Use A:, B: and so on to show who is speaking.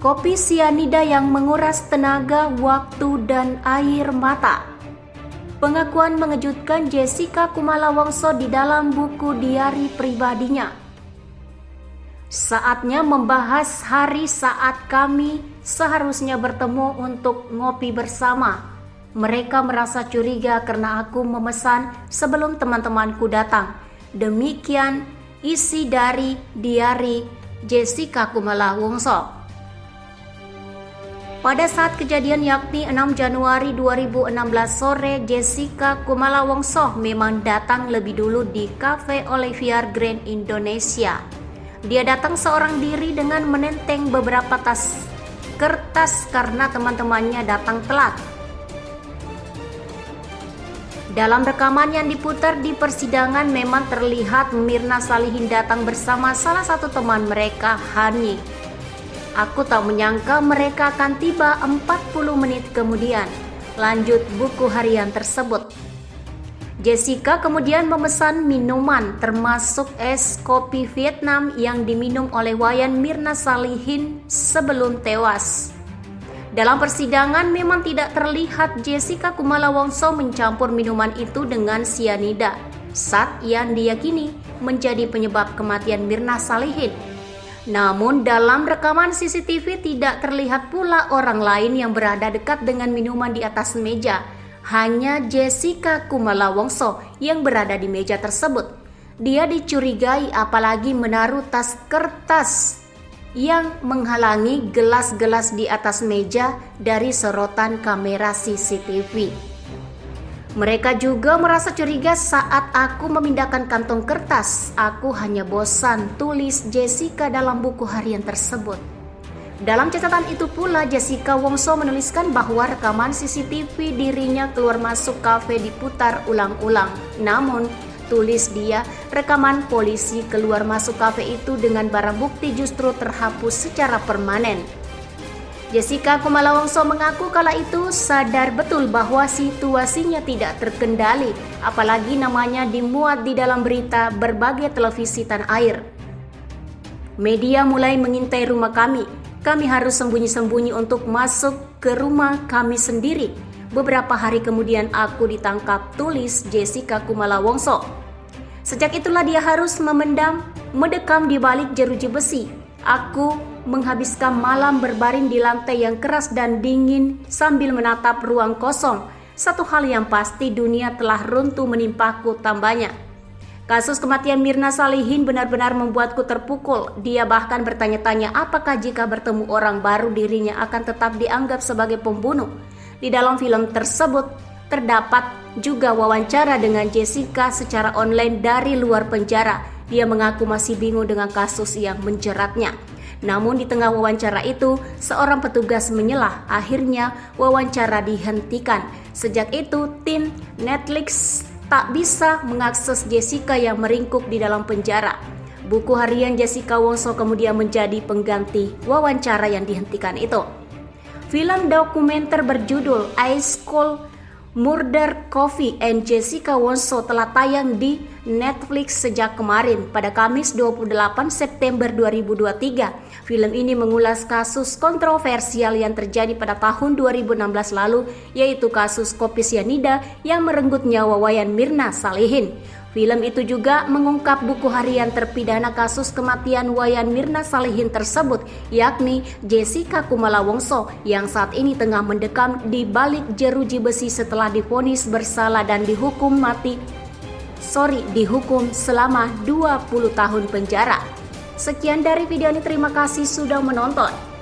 A: Kopi sianida yang menguras tenaga, waktu, dan air mata. Pengakuan mengejutkan Jessica Kumala Wongso di dalam buku diari pribadinya. Saatnya membahas hari saat kami seharusnya bertemu untuk ngopi bersama. Mereka merasa curiga karena aku memesan sebelum teman-temanku datang. Demikian isi dari diari Jessica Kumala Wongso. Pada saat kejadian yakni 6 Januari 2016 sore, Jessica Kumala Wongso memang datang lebih dulu di Cafe Olivier Grand Indonesia. Dia datang seorang diri dengan menenteng beberapa tas kertas karena teman-temannya datang telat. Dalam rekaman yang diputar di persidangan memang terlihat Mirna Salihin datang bersama salah satu teman mereka, Hani. Aku tak menyangka mereka akan tiba 40 menit kemudian. Lanjut buku harian tersebut. Jessica kemudian memesan minuman termasuk es kopi Vietnam yang diminum oleh Wayan Mirna Salihin sebelum tewas. Dalam persidangan memang tidak terlihat Jessica Kumala Wongso mencampur minuman itu dengan sianida, zat yang diyakini menjadi penyebab kematian Mirna Salihin. Namun dalam rekaman CCTV tidak terlihat pula orang lain yang berada dekat dengan minuman di atas meja. Hanya Jessica Kumala Wongso yang berada di meja tersebut. Dia dicurigai apalagi menaruh tas kertas yang menghalangi gelas-gelas di atas meja dari sorotan kamera CCTV. Mereka juga merasa curiga saat aku memindahkan kantong kertas. Aku hanya bosan, tulis Jessica dalam buku harian tersebut. Dalam catatan itu pula Jessica Wongso menuliskan bahwa rekaman CCTV dirinya keluar masuk kafe diputar ulang-ulang. Namun, tulis dia, rekaman polisi keluar masuk kafe itu dengan barang bukti justru terhapus secara permanen. Jessica Kumala Wongso mengaku kala itu sadar betul bahwa situasinya tidak terkendali, apalagi namanya dimuat di dalam berita berbagai televisi tanah air. Media mulai mengintai rumah kami. Kami harus sembunyi-sembunyi untuk masuk ke rumah kami sendiri. Beberapa hari kemudian aku ditangkap, tulis Jessica Kumala Wongso. Sejak itulah dia harus mendekam di balik jeruji besi. Aku menghabiskan malam berbaring di lantai yang keras dan dingin sambil menatap ruang kosong. Satu hal yang pasti, dunia telah runtuh menimpaku, tambahnya. Kasus kematian Mirna Salihin benar-benar membuatku terpukul. Dia bahkan bertanya-tanya apakah jika bertemu orang baru dirinya akan tetap dianggap sebagai pembunuh. Di dalam film tersebut terdapat juga wawancara dengan Jessica secara online dari luar penjara. Dia mengaku masih bingung dengan kasus yang menjeratnya. Namun di tengah wawancara itu, seorang petugas menyelah. Akhirnya wawancara dihentikan. Sejak itu, tim Netflix tak bisa mengakses Jessica yang meringkuk di dalam penjara. Buku harian Jessica Wongso kemudian menjadi pengganti wawancara yang dihentikan itu. Film dokumenter berjudul Ice Cold Murder Coffee and Jessica Wongso telah tayang di Netflix sejak kemarin pada Kamis 28 September 2023. Film ini mengulas kasus kontroversial yang terjadi pada tahun 2016 lalu, yaitu kasus kopi sianida yang merenggut nyawa Wayan Mirna Salihin. Film itu juga mengungkap buku harian terpidana kasus kematian Wayan Mirna Salihin tersebut, yakni Jessica Kumala Wongso yang saat ini tengah mendekam di balik jeruji besi setelah divonis bersalah dan dihukum selama 20 tahun penjara. Sekian dari video ini, terima kasih sudah menonton.